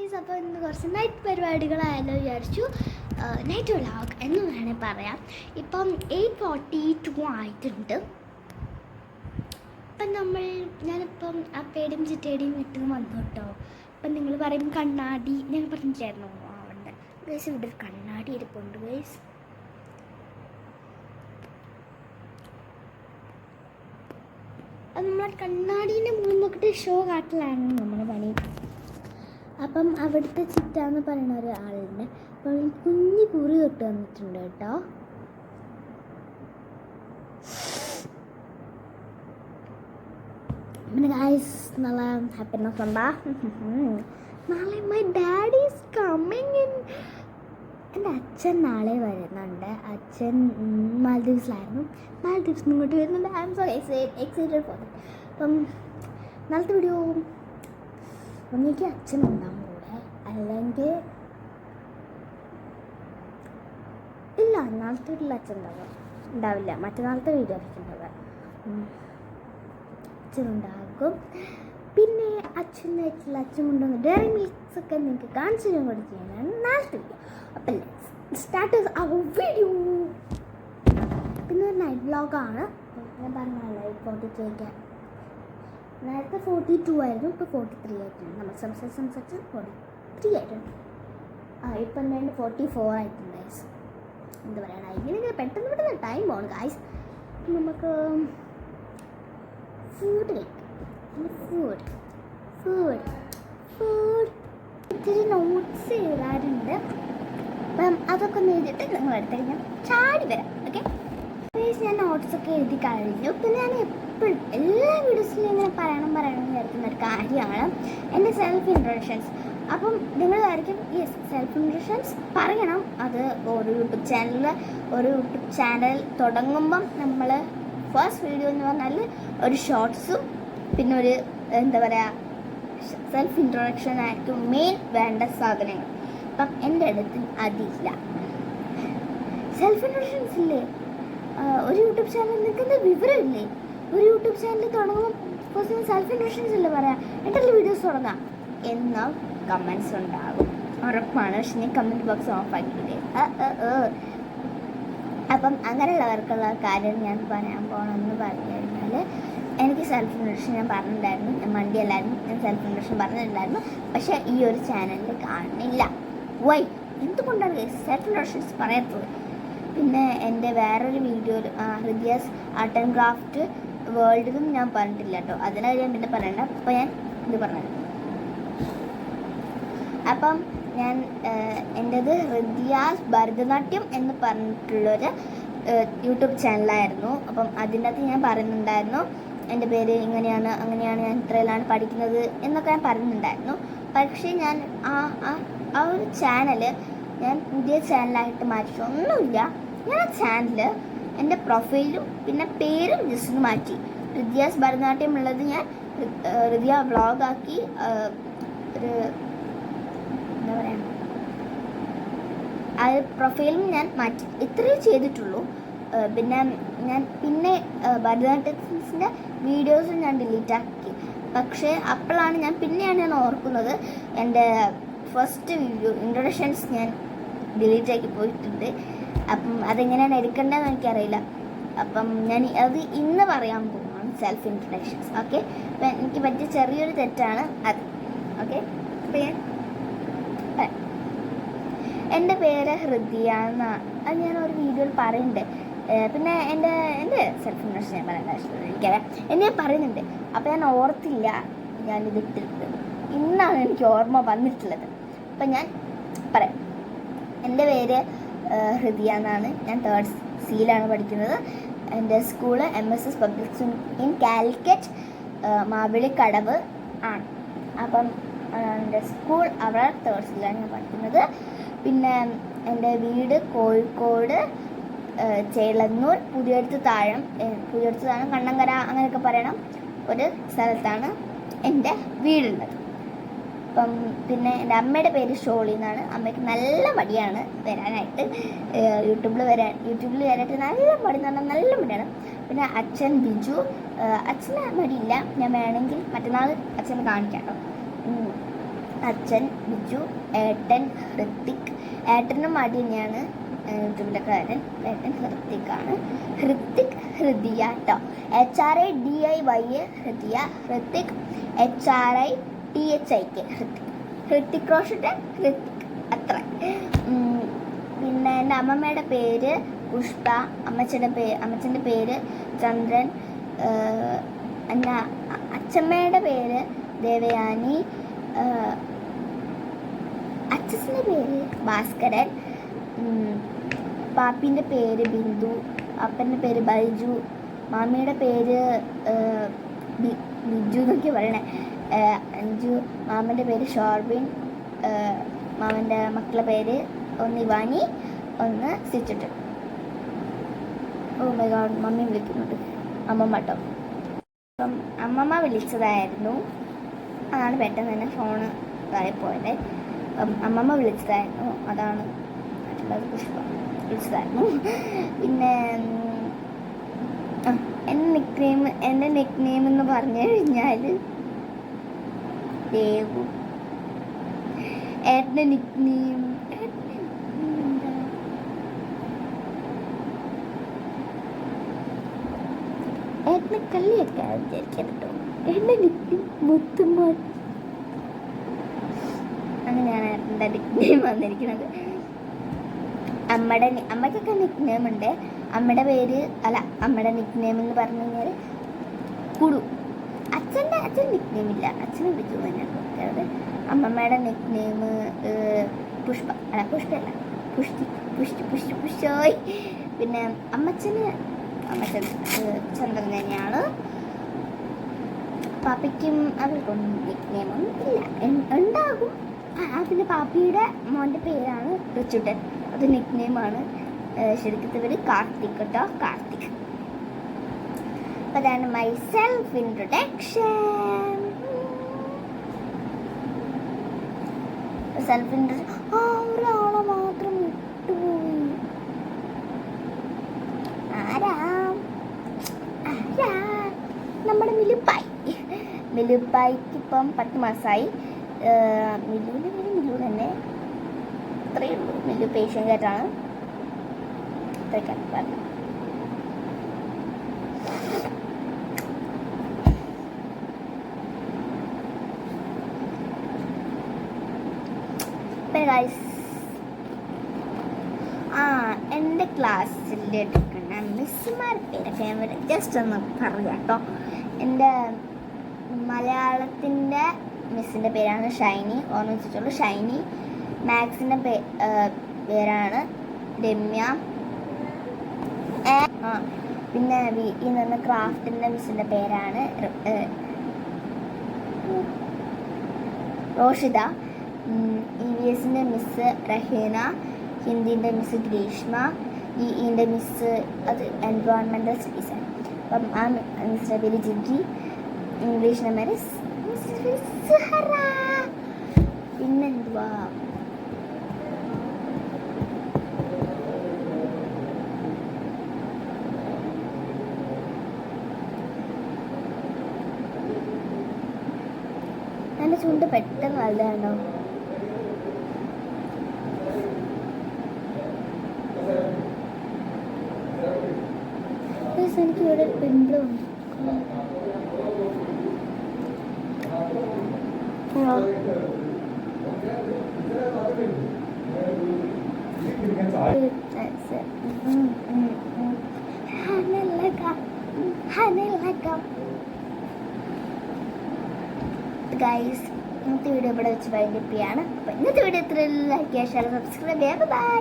Guys, അപ്പോൾ ഇന്ന് കുറച്ച് നൈറ്റ് പരിപാടികളായാലും വിചാരിച്ചു. നൈറ്റ് വ്ളോഗ് എന്ന് വേണേൽ പറയാം. ഇപ്പം 8:42 ആയിട്ടുണ്ട്. അപ്പം ഞാനിപ്പം ആ പേടിയും ചിറ്റേടിയും ഇട്ട് വന്നു കേട്ടോ. അപ്പം നിങ്ങൾ പറയും കണ്ണാടി, ഞാൻ പറഞ്ഞില്ലായിരുന്നു അവിടെ ഗൈസ്, ഇവിടെ ഒരു കണ്ണാടി ഇരിപ്പുണ്ട് ഗൈസ്. അത് നമ്മൾ കണ്ണാടീൻ്റെ മുന്നിൽ നോക്കിയിട്ട് ഷോ കാട്ടലാണ് നമ്മുടെ പണി. അപ്പം അവിടുത്തെ ചിറ്റാന്ന് പറയുന്ന ഒരാളുണ്ട്. അപ്പം കുഞ്ഞു കുറി തൊട്ട് വന്നിട്ടുണ്ട് കേട്ടോ. പിന്നെ ഗൈസ് നല്ല ഹാപ്പിനെസ് ഉണ്ടാ. നാളെ my daddy is coming in. എൻ്റെ അച്ഛൻ നാളെ വരുന്നുണ്ട്. അച്ഛൻ മാൽദീവ്സിലായിരുന്നു. മാൽദീവ്സിൽ നിന്ന് ഇങ്ങോട്ട് വരുന്നുണ്ട്. I M so excited for that. അപ്പം നാളത്തെ വീഡിയോ ഒന്നിക്ക് അച്ഛനുണ്ടാവും കൂടെ, അല്ലെങ്കിൽ ഇല്ല നാളത്തെ വീട്ടിൽ അച്ഛൻ ഉണ്ടാവില്ല. മറ്റന്നാളത്തെ വീഡിയോ ആയിരിക്കുന്നത് അച്ഛനുണ്ടാകും. പിന്നെ അച്ഛനായിട്ടുള്ള അച്ഛൻ കൊണ്ടുവന്ന് ഡയറി മിൽക്സ് ഒക്കെ നിങ്ങൾക്ക് കാണിച്ചു തരാൻ കൂടി ചെയ്യാനാണ് നാളത്തെ വീഡിയോ. അപ്പം സ്റ്റാർട്ട് അവർ വീഡിയോ. പിന്നെ ഒരു നൈറ്റ് വ്ളോഗാണ്. ഞാൻ പറഞ്ഞല്ലോ 42 നേരത്തെ 42 ആയിരുന്നു, ഇപ്പോൾ 43 ആയിട്ടുണ്ട്. നമ്മൾ സംസാരിച്ച് 43 ആയിട്ടുണ്ട്. ഇപ്പം എന്തായാലും 44 ആയിട്ടുണ്ട് ഗൈസ്. എന്താ പറയുക, ഇങ്ങനെ പെട്ടെന്ന് ടൈം പോകണം ഗൈസ്. നമുക്ക് ഫുഡ് കഴിക്കാം. ഫുഡ് ഇത്തിരി നോട്ട്സ് എഴുതാറുണ്ട്. അപ്പം അതൊക്കെ ഒന്ന് എഴുതിയിട്ട് നിങ്ങൾ അടുത്തേക്ക് ഞാൻ ചാടി വരാം. ഓക്കെ, ഞാൻ നോട്ട്സൊക്കെ എഴുതി കഴിഞ്ഞു. പിന്നെ ഞാൻ എപ്പോഴും എല്ലാ വീഡിയോസിലും ഇങ്ങനെ പറയണം വിചാരിക്കുന്ന ഒരു കാര്യമാണ് എൻ്റെ സെൽഫ് ഇൻട്രൊഡക്ഷൻസ്. അപ്പം നിങ്ങൾ വിചാരിക്കും യെസ്, സെൽഫ് ഇൻട്രൊഡക്ഷൻസ് പറയണം. അത് ഒരു യൂട്യൂബ് ചാനൽ തുടങ്ങുമ്പം നമ്മൾ ഫസ്റ്റ് വീഡിയോ എന്ന് പറഞ്ഞാൽ ഒരു ഷോർട്സും പിന്നെ ഒരു എന്താ പറയുക സെൽഫ് ഇൻട്രൊഡക്ഷൻ ആയിരിക്കും മെയിൻ വേണ്ട സാധനങ്ങൾ. അപ്പം എൻ്റെ അടുത്ത് അതില്ല. സെൽഫ് ഇൻട്രൊഡക്ഷൻസ് ഇല്ലേ? ഒരു യൂട്യൂബ് ചാനൽ നിൽക്കുന്ന വിവരമില്ലേ? ഒരു യൂട്യൂബ് ചാനൽ തുടങ്ങുമ്പോൾ ഫസ്റ്റ് സെൽഫ് ഇൻട്രൊഡക്ഷൻസ് അല്ലേ പറയാം, എന്നിട്ടുള്ള വീഡിയോസ് തുടങ്ങാം എന്ന കമൻറ്റ്സ് ഉണ്ടാകും, ഉറപ്പാണ്. പക്ഷെ ഞാൻ കമൻറ്റ് ബോക്സ് ഓഫ് ആക്കിയില്ലേ. അപ്പം അങ്ങനെയുള്ളവർക്കുള്ള കാര്യം ഞാൻ പറയാൻ പോകണമെന്ന് പറഞ്ഞു കഴിഞ്ഞാൽ, എനിക്ക് സെൽഫ് ഇൻട്രൊഡക്ഷൻ ഞാൻ പറഞ്ഞിട്ടുണ്ടായിരുന്നു. ഞാൻ മണ്ടിയല്ലായിരുന്നു, ഞാൻ സെൽഫ് ഇൻട്രൊഡക്ഷൻ പറഞ്ഞിട്ടുണ്ടായിരുന്നു. പക്ഷേ ഈ ഒരു ചാനലിൽ കാണുന്നില്ല. വൈ? എന്തുകൊണ്ടാണ് സെൽഫ് ഇൻട്രൊഡക്ഷൻസ് പറയാത്തത്? പിന്നെ എൻ്റെ വേറൊരു വീഡിയോയിൽ ഹൃദയാസ് ആർട്ട് ആൻഡ് ക്രാഫ്റ്റ് വേൾഡിലും ഞാൻ പറഞ്ഞിട്ടില്ല കേട്ടോ. അതിനായി ഞാൻ പിന്നെ പറയണ്ട. അപ്പോൾ ഞാൻ ഇത് പറഞ്ഞത്. അപ്പം ഞാൻ എൻ്റേത് ഹൃദയാസ് ഭരതനാട്യം എന്ന് പറഞ്ഞിട്ടുള്ളൊരു യൂട്യൂബ് ചാനലായിരുന്നു. അപ്പം അതിൻ്റെ അകത്ത് ഞാൻ പറയുന്നുണ്ടായിരുന്നു എൻ്റെ പേര് ഇങ്ങനെയാണ്, അങ്ങനെയാണ്, ഞാൻ ഇത്രയിലാണ് പഠിക്കുന്നത് എന്നൊക്കെ ഞാൻ പറയുന്നുണ്ടായിരുന്നു. പക്ഷേ ഞാൻ ആ ഒരു ചാനൽ ഞാൻ പുതിയ ചാനലായിട്ട് മാറ്റിയിട്ടൊന്നുമില്ല. ഞാൻ ആ ചാനൽ എൻ്റെ പ്രൊഫൈലും പിന്നെ പേരും ജസ്റ്റ് ഒന്ന് മാറ്റി. ഹൃദയാസ് ഭരതനാട്യം ഉള്ളത് ഞാൻ ഹൃദയ വ്ളോഗാക്കി ഒരു എന്താ പറയുക, ആ പ്രൊഫൈലും ഞാൻ മാറ്റി. ഇത്രയേ ചെയ്തിട്ടുള്ളൂ. പിന്നെ ഭരതനാട്യത്തിൻ്റെ വീഡിയോസും ഞാൻ ഡിലീറ്റ് ആക്കി. പക്ഷേ അപ്പോഴാണ് ഞാൻ ഓർക്കുന്നത് എൻ്റെ ഫസ്റ്റ് വീഡിയോ ഇൻട്രൊഡക്ഷൻസ് ഞാൻ ഡിലീറ്റ് ആക്കി പോയിട്ടുണ്ട്. അപ്പം അതെങ്ങനെയാണ് എടുക്കേണ്ടതെന്ന് എനിക്കറിയില്ല. അപ്പം ഞാൻ അത് ഇന്ന് പറയാൻ പോകുന്നതാണ് സെൽഫ് ഇൻട്രൊഡക്ഷൻസ്. ഓക്കെ, അപ്പം എനിക്ക് പറ്റിയ ചെറിയൊരു തെറ്റാണ് അത്. ഓക്കെ, അപ്പം എൻ്റെ പേര് ഹൃദയ എന്നാണ്. അത് ഞാൻ ഒരു വീഡിയോയിൽ പറയുന്നുണ്ട്. പിന്നെ എൻ്റെ സെൽഫ് ഇൻട്രൊഡക്ഷൻ ഞാൻ പറയേണ്ട ആവശ്യമില്ല, എനിക്കറിയാം. എന്നെ പറയുന്നുണ്ട്. അപ്പോൾ ഞാൻ ഓർത്തില്ല ഞാനിതിട്ടിട്ട്. ഇന്നാണ് എനിക്ക് ഓർമ്മ വന്നിട്ടുള്ളത്. അപ്പം ഞാൻ പറയാം. എൻ്റെ പേര് ഹൃദയ എന്നാണ്. ഞാൻ 3rd C പഠിക്കുന്നത്. എൻ്റെ school MSS public school in Calicut Mavilikkadavu ആണ്. അപ്പം എൻ്റെ സ്കൂൾ അവിടെ 3rd C ഞാൻ പഠിക്കുന്നത്. പിന്നെ എൻ്റെ വീട് കോഴിക്കോട് ചേളന്നൂർ പുതിയടുത്ത് താഴം കണ്ണങ്കര അങ്ങനെയൊക്കെ പറയണം ഒരു സ്ഥലത്താണ് എൻ്റെ വീടുള്ളത്. അപ്പം പിന്നെ എൻ്റെ അമ്മയുടെ പേര് ഷോളി എന്നാണ്. അമ്മയ്ക്ക് നല്ല മടിയാണ് വരാനായിട്ട്, യൂട്യൂബിൽ വരാനായിട്ട് നല്ല മടി എന്ന് പറഞ്ഞാൽ നല്ല മടിയാണ്. പിന്നെ അച്ഛൻ ബിജു, അച്ഛന് മടിയില്ല. ഞാൻ വേണമെങ്കിൽ മറ്റന്നാൾ അച്ഛനെ കാണിക്കാം കേട്ടോ. അച്ഛൻ ബിജു, ഏട്ടൻ ഹൃത്തിക്. ഏട്ടനും മടി തന്നെയാണ് യൂട്യൂബിലെ കാരൻ. ഏട്ടൻ ഹൃത്തിക്കാണ്. ഹൃത്തിക് ഹൃദിയ കേട്ടോ. HRIDIY ഹൃദിയ. ഹൃത്തിക് HRITHIK ഹൃത്തിക്. ഹൃത്തിക് റോഷന്റെ ഹൃത്തിക് അത്ര. പിന്നെ എൻ്റെ അമ്മമ്മയുടെ പേര് പുഷ്പ. അമ്മച്ചൻ്റെ പേര് ചന്ദ്രൻ. എൻ്റെ അച്ഛമ്മയുടെ പേര് ദേവയാനി. അച്ഛൻ്റെ പേര് ഭാസ്കരൻ. പാപ്പിൻ്റെ പേര് ബിന്ദു. അപ്പൻ്റെ പേര് ബൈജു. മാമിയുടെ പേര് ബിജു എന്നൊക്കെ പറയണേ, അഞ്ജു. മാമൻ്റെ പേര് ഷോർബിൻ. മാമൻ്റെ മക്കളുടെ പേര് ഒന്ന് ഇവാനി, ഒന്ന് സിച്ചിട്ട്. ഓ മൈ ഗോഡ്, മമ്മി വിളിക്കുന്നുണ്ട്. അമ്മമ്മ കേട്ടോ. അപ്പം അമ്മമ്മ വിളിച്ചതായിരുന്നു. അതാണ് പെട്ടെന്ന് തന്നെ ഫോണ് പോയത്. അപ്പം അമ്മമ്മ വിളിച്ചതായിരുന്നു. അതാണ് പുഷ്പ വിളിച്ചതായിരുന്നു. പിന്നെ എൻ്റെ നിക് നെയിം എന്ന് പറഞ്ഞു കഴിഞ്ഞാൽ ദേവു. ഏട്ടൻ്റെ നിക് നെയിം ഏട്ടനെ കള്ളിയൊക്കെ വിചാരിക്കാൻ കേട്ടോ. എൻ്റെ നിക് നെയിം മുത്തുമോൻ. അങ്ങനെയാണ് ഏട്ടൻ്റെ നിക് നെയിം വന്നിരിക്കുന്നത്. അമ്മയ്ക്കൊക്കെ നിക് നെയിം ഉണ്ട്. അമ്മയുടെ നിക് നെയിം എന്ന് പറഞ്ഞു കഴിഞ്ഞാൽ കുടു. അച്ഛൻ നിക് നെയിം ഇല്ല. അച്ഛനെ വിളിച്ചു തന്നെയാണ്. അമ്മമ്മയുടെ നിക് നെയിം പുഷ്പയല്ല, പുഷ്ടി. പിന്നെ അമ്മച്ചൻ ചന്ദ്രൻ തന്നെയാണ്. പാപ്പയ്ക്കും അവർക്കൊന്നും നിക് നെയിമൊന്നും ഇല്ല. ഉണ്ടാകും. പിന്നെ പാപ്പിയുടെ മോൻ്റെ പേരാണ് റിച്ചുട്ടൻ. അത് നിക് നെയിമാണ്. ശരിക്കത്തെ പേര് കാർത്തിക് കേട്ടോ. കാർത്തിക്. അപ്പം അതാണ് മൈ സെൽഫ് ഇൻട്രൊഡക്ഷൻ. ഒരാളെ മാത്രം വിട്ടുപോയി. ആരാ? നമ്മുടെ മിലുപ്പായിക്ക് ഇപ്പം 10 മാസമായി. മിലു തന്നെ. അത്രയേ ഉള്ളൂ. മിലു പേഷ്യൻ കേട്ടാണ്. അത്രയ്ക്കാണ് പറഞ്ഞു. എൻ്റെ ക്ലാസ്സിൽ എടുക്കുന്ന മിസ്സുമാരുടെ പേരൊക്കെ ഞാൻ ജസ്റ്റ് ഒന്ന് പറയാം കേട്ടോ. എൻ്റെ മലയാളത്തിൻ്റെ മിസ്സിൻ്റെ പേരാണ് ഷൈനി. ഓർമ്മ വെച്ചിട്ടുള്ളൂ, ഷൈനി. മാത്സിൻ്റെ പേരാണ് രമ്യ. പിന്നെ ഈ നിന്ന് ക്രാഫ്റ്റിൻ്റെ മിസ്സിൻ്റെ പേരാണ് റോഷിത. EVSൻ്റെ മിസ്സ് റഹീന. ഹിന്ദിൻ്റെ മിസ്സ് ഗ്രീഷ്മ. EEൻ്റെ മിസ്സ് അത് എൻവയോൺമെൻറ്റൽ സ്റ്റഡീസ്. അപ്പം ആ മിസ്സിൻ്റെ പേര് ജിഗി. ഇംഗ്ലീഷിൻ്റെ പേര് സുഹറ. പിന്നെന്തുവാ, എൻ്റെ ചുണ്ട് പെട്ടെന്ന് വലുതാണോ? എനിക്ക് ഇവിടെ പിമ്പിളും ഗൈസ്, ഇന്നത്തെ വീഡിയോ ഇവിടെ വെച്ച് വൈൻഡപ്പ് ചെയ്യാണ്. അപ്പോൾ ഇന്നത്തെ വീഡിയോ ഇത്ര ലൈക്ക് ചെയ്യുക, ഷെയർ, സബ്സ്ക്രൈബ് ചെയ്യുക. ബൈ.